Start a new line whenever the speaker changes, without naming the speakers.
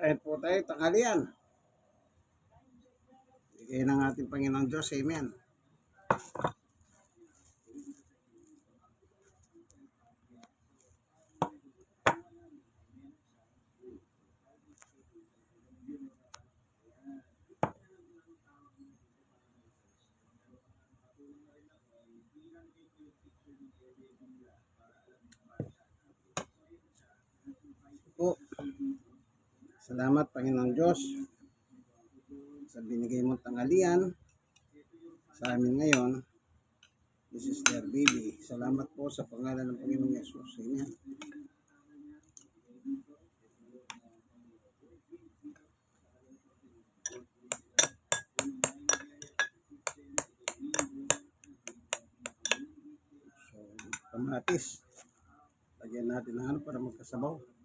Kahit po tayo, tanghalian. Bigay ng ating Panginoong Diyos. Amen. Po. Salamat Panginoong Diyos sa binigay mong tanghalian sa amin ngayon. This is their baby. Salamat po sa pangalan ng Panginoong Yesus. Amen. So, kamatis. Lagyan natin ng ano para magkasabaw.